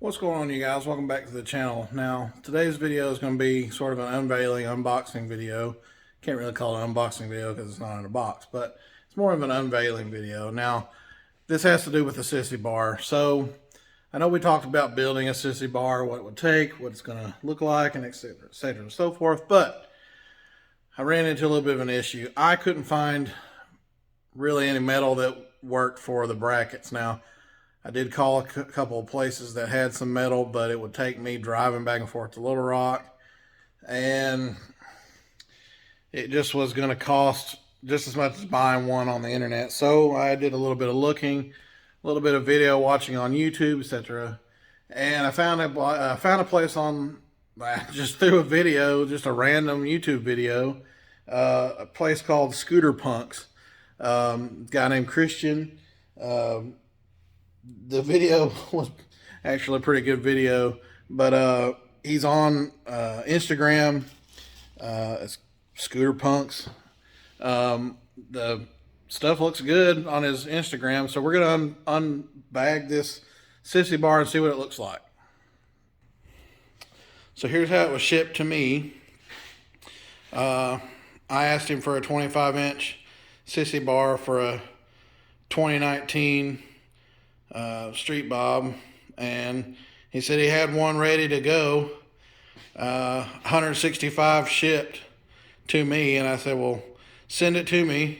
What's going on, you guys? Welcome back to the channel. Now, today's video is going to be sort of an unveiling, unboxing video. Can't really call it an unboxing video because it's not in a box, but it's more of an unveiling video. Now, this has to do with the sissy bar. So, I know we talked about building a sissy bar, what it would take, what it's going to look like, and etc. and so forth, but I ran into a little bit of an issue. I couldn't find really any metal that worked for the brackets. Now, I did call a couple of places that had some metal, but it would take me driving back and forth to Little Rock, and it just was going to cost just as much as buying one on the internet. So I did a little bit of looking, a little bit of video watching on YouTube, etc. And I found a place on, just through a video, just a random YouTube video, a place called Scooter Punks. A guy named Christian. The video was actually a pretty good video, but he's on Instagram. It's Scooter Punks. The stuff looks good on his Instagram, so we're gonna unbag this sissy bar and see what it looks like. So here's how it was shipped to me. I asked him for a 25-inch sissy bar for a 2019 Street Bob, and he said he had one ready to go, 165 shipped to me, and I said, well, send it to me.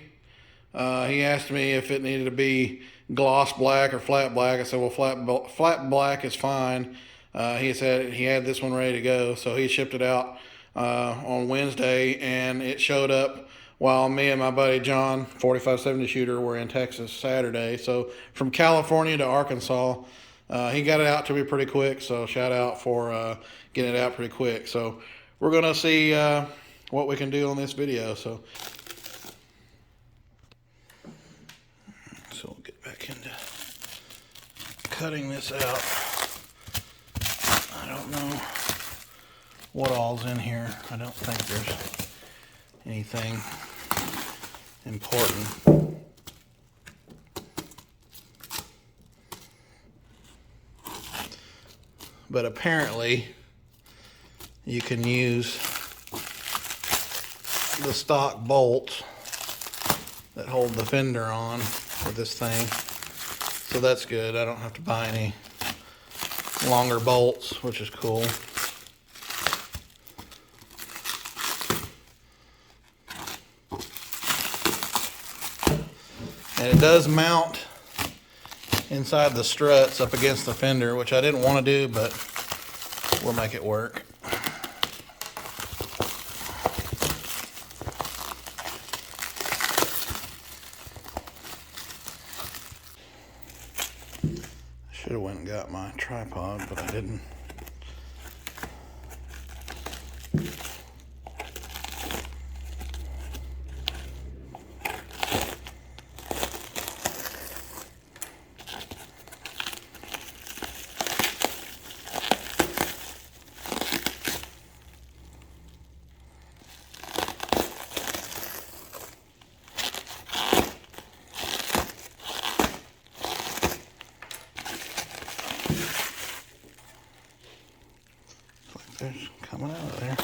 He asked me if it needed to be gloss black or flat black. I said, well, flat black is fine. He said he had this one ready to go, so he shipped it out on Wednesday, and it showed up while me and my buddy John, 4570 shooter, were in Texas Saturday. So from California to Arkansas, he got it out to me pretty quick. So shout out for getting it out pretty quick. So we're going to see what we can do on this video. So we'll get back into cutting this out. I don't know what all's in here. I don't think there's anything important. But apparently you can use the stock bolts that hold the fender on for this thing. So that's good. I don't have to buy any longer bolts, which is cool. And it does mount inside the struts up against the fender, which I didn't want to do, but we'll make it work. I should have went and got my tripod, but I didn't. There's coming out of there.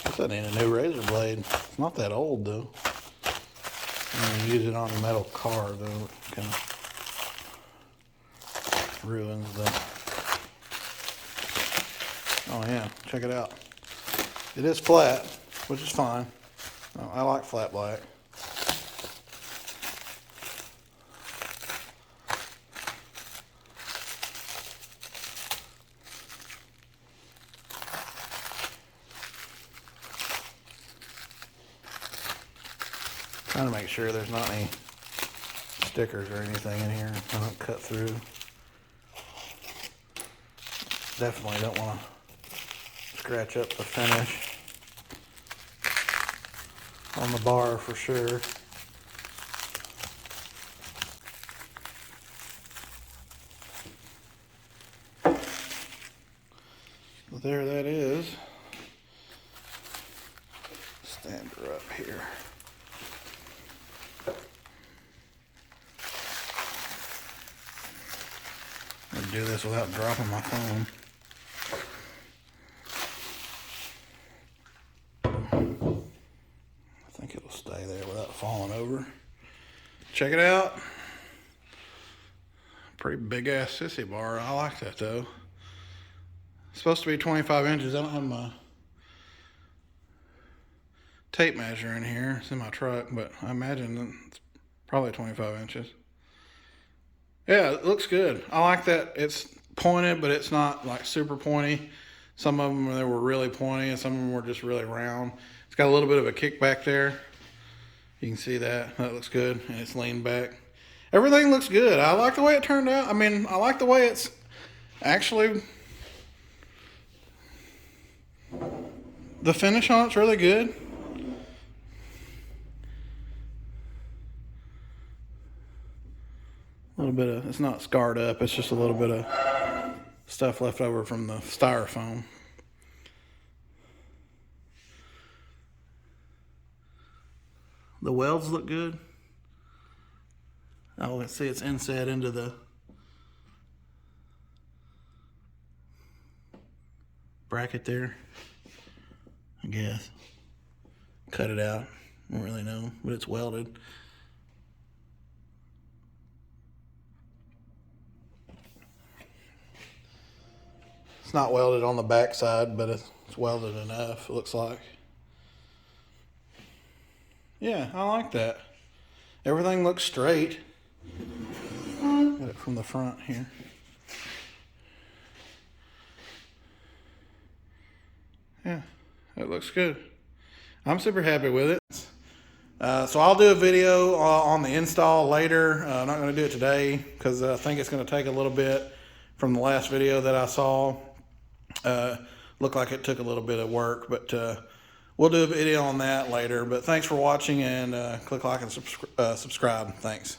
Guess I need a new razor blade. It's not that old though. I'm gonna use it on a metal car though. It kind of ruins the. Oh yeah, check it out. It is flat, which is fine. I like flat black. Trying to make sure there's not any stickers or anything in here. I don't cut through. Definitely don't want to scratch up the finish on the bar for sure. There that is. Stand her up here. I'm gonna do this without dropping my phone. I think it'll stay there without falling over. Check it out. Pretty big ass sissy bar. I like that though. It's supposed to be 25 inches. I don't have my tape measure in here. It's in my truck, but I imagine it's probably 25 inches. Yeah, it looks good. I like that it's pointed, but it's not like super pointy. Some of them they were really pointy and some of them were just really round. It's got a little bit of a kick back there. You can see that. That looks good. And it's leaned back. Everything looks good. I like the way it turned out. I mean, I like the way it's actually... The finish on it's really good. A little bit of, it's not scarred up, it's just a little bit of stuff left over from the styrofoam. The welds look good. Oh, let's see, it's inset into the bracket there, I guess. Cut it out, I don't really know, but it's welded. It's not welded on the back side, but it's welded enough, it looks like. Yeah, I like that. Everything looks straight. Get it from the front here. Yeah, it looks good. I'm super happy with it. So I'll do a video on the install later. I'm not going to do it today because I think it's going to take a little bit from the last video that I saw. Looked like it took a little bit of work, but we'll do a video on that later. But thanks for watching, and click like and subscribe. Thanks.